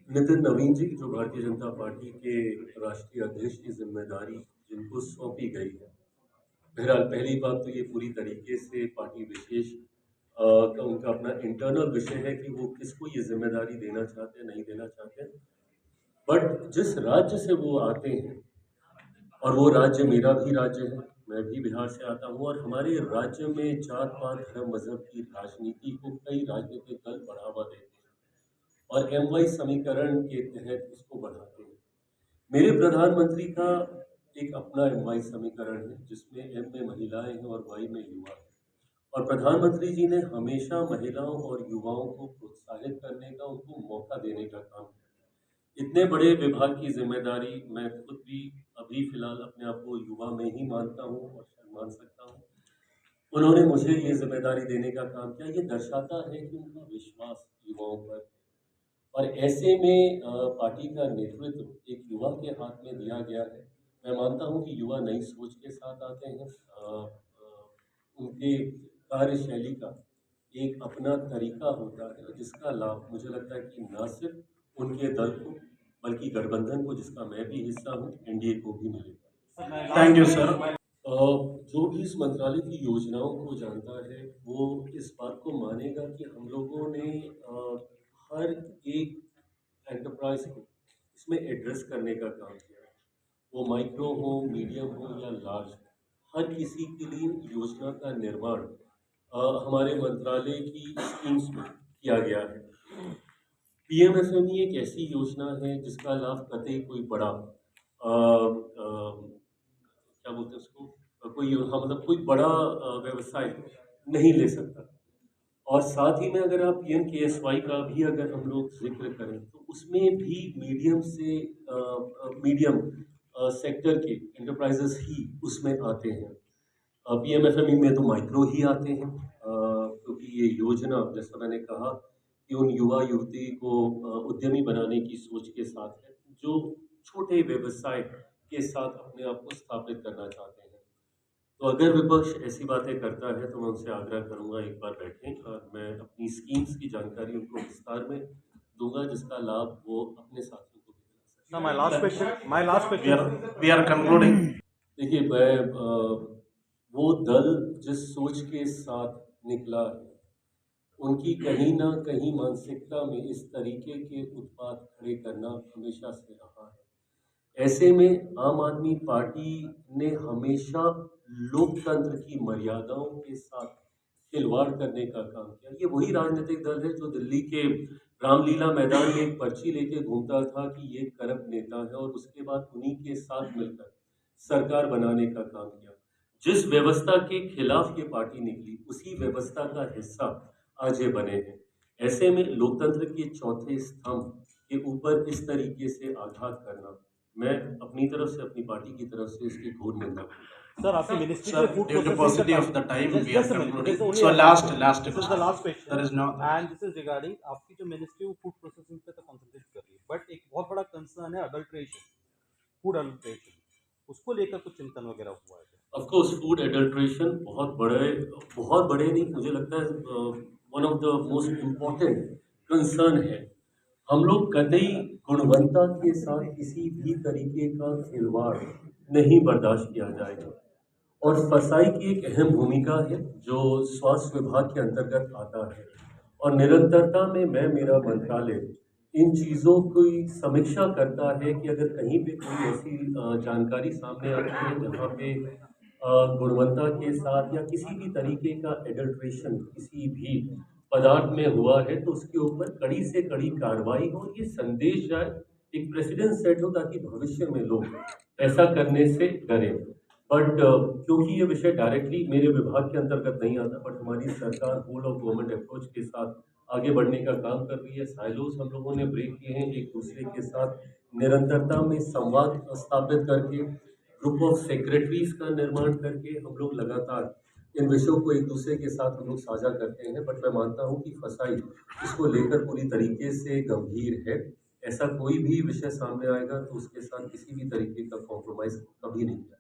नितिन नवीन जी, जो भारतीय जनता पार्टी के राष्ट्रीय अध्यक्ष की जिम्मेदारी जिनको सौंपी गई है। बहरहाल पहली बात तो ये पूरी तरीके से पार्टी विशेष का उनका अपना इंटरनल विषय है कि वो किसको ये जिम्मेदारी देना चाहते हैं, नहीं देना चाहते हैं। बट जिस राज्य से वो आते हैं और वो राज्य मेरा भी राज्य है, मैं भी बिहार से आता हूँ और हमारे राज्य में जात-पात, धर्म, मज़हब की राजनीति को कई राजनीतिक दल बढ़ावा देते हैं और एमवाई समीकरण के तहत इसको बढ़ाते हैं। मेरे प्रधानमंत्री का एक अपना एमवाई समीकरण है जिसमें एम में महिलाएं हैं और वाई में युवा हैं और प्रधानमंत्री जी ने हमेशा महिलाओं और युवाओं को प्रोत्साहित करने का, उनको मौका देने का काम किया। इतने बड़े विभाग की जिम्मेदारी मैं खुद भी अभी फिलहाल अपने आप को युवा में ही मानता हूँ और शायद मान सकता हूँ। उन्होंने मुझे ये जिम्मेदारी देने का काम किया। ये दर्शाता है कि उनका विश्वास युवाओं पर है और ऐसे में पार्टी का नेतृत्व एक युवा के हाथ में दिया गया है। मैं मानता हूँ कि युवा नई सोच के साथ आते हैं। उनके कार्यशैली का एक अपना तरीका होता है जिसका लाभ मुझे लगता है कि ना सिर्फ उनके दल को बल्कि गठबंधन को, जिसका मैं भी हिस्सा हूँ, एनडीए को भी मिलेगा। Thank you sir. जो भी इस मंत्रालय की योजनाओं को जानता है वो इस बात को मानेगा कि हम लोगों ने हर एक एंटरप्राइज को इसमें एड्रेस करने का काम किया है। वो माइक्रो हो, मीडियम हो या लार्ज हो, हर किसी के लिए योजना का निर्माण हमारे मंत्रालय की स्कीम्स में किया गया है। पीएमएफएमई एक ऐसी योजना है जिसका लाभ कतई कोई बड़ा क्या बोलते हैं उसको, कोई, हाँ, मतलब कोई बड़ा व्यवसाय नहीं ले सकता। और साथ ही में अगर आप पीएमकेएसवाई का भी अगर हम लोग ज़िक्र करें तो उसमें भी मीडियम सेक्टर के एंटरप्राइजेस ही उसमें आते हैं। पीएमएफएमई में तो माइक्रो ही आते हैं, क्योंकि ये योजना जैसा मैंने कहा कि उन युवा युवती को उद्यमी बनाने की सोच के साथ है, जो छोटे व्यवसाय के साथ अपने आप को स्थापित करना चाहते हैं। तो अगर विपक्ष ऐसी बातें करता है तो मैं उनसे आग्रह करूंगा एक बार बैठें और मैं अपनी स्कीम्स की जानकारी उनको विस्तार में दूंगा जिसका लाभ वो अपने साथियों को भी दिला Now सकें। my last question. My last question. We are concluding. देखिए, मैं वो दल जिस सोच के साथ निकला है उनकी कहीं न कहीं मानसिकता में इस तरीके के उत्पात खड़े करना हमेशा से रहा है। ऐसे में आम आदमी पार्टी ने हमेशा लोकतंत्र की मर्यादाओं के साथ खिलवाड़ करने का काम किया। ये वही राजनीतिक दल है जो दिल्ली के रामलीला मैदान में एक पर्ची लेके घूमता था कि ये करप्ट नेता है और उसके बाद उन्हीं के साथ मिलकर सरकार बनाने का काम किया। जिस व्यवस्था के खिलाफ ये पार्टी निकली, उसी व्यवस्था का हिस्सा आज ये बने हैं। ऐसे में लोकतंत्र के चौथे स्तंभ के ऊपर इस तरीके से आघात करना, मैं अपनी तरफ से, अपनी पार्टी की तरफ से इसकी घोर निंदा करता हूँ। Sir, आपकी मिनिस्ट्री Sir, में food due to processing paucity का of the time, just we are just a minute. concluding. This is only So a last this is the question. last question. There is no. And this is regarding आपकी जो ministry वो food processing पे तो concentrate कर रही है, but एक बहुत बड़ा कंसर्न है अडल्ट्रेशन, फूड अडल्ट्रेशन, उसको लेकर कुछ चिंतन वगैरह हुआ है? ऑफ कोर्स फूड एडल्ट्रेशन बहुत बड़े नहीं, मुझे लगता है one of the most important concern है। हम लोग कतई गुणवत्ता के साथ किसी भी तरीके का खिलवाड़ नहीं बर्दाश्त किया जाएगा और फसाई की एक अहम भूमिका है जो स्वास्थ्य विभाग के अंतर्गत आता है और निरंतरता में मेरा मंत्रालय इन चीज़ों की समीक्षा करता है कि अगर कहीं पे कोई ऐसी जानकारी सामने आती है जहाँ पे गुणवत्ता के साथ या किसी भी तरीके का एडल्ट्रेशन किसी भी पदार्थ में हुआ है तो उसके ऊपर कड़ी से कड़ी कार्रवाई हो। ये संदेश जाए, एक प्रेसिडेंट सेट हो ताकि भविष्य में लोग ऐसा करने से डरें। बट क्योंकि ये विषय डायरेक्टली मेरे विभाग के अंतर्गत नहीं आता, बट हमारी सरकार होल ऑफ गवर्नमेंट अप्रोच के साथ आगे बढ़ने का काम कर रही है। साइलोस हम लोगों ने ब्रेक किए हैं, एक दूसरे के साथ निरंतरता में संवाद स्थापित करके, ग्रुप ऑफ सेक्रेटरीज का निर्माण करके हम लोग लगातार इन विषयों को एक दूसरे के साथ हम लोग साझा करते हैं। बट मैं मानता हूँ कि फसाई इसको लेकर पूरी तरीके से गंभीर है। ऐसा कोई भी विषय सामने आएगा तो उसके साथ किसी भी तरीके का कॉम्प्रोमाइज़ कभी नहीं किया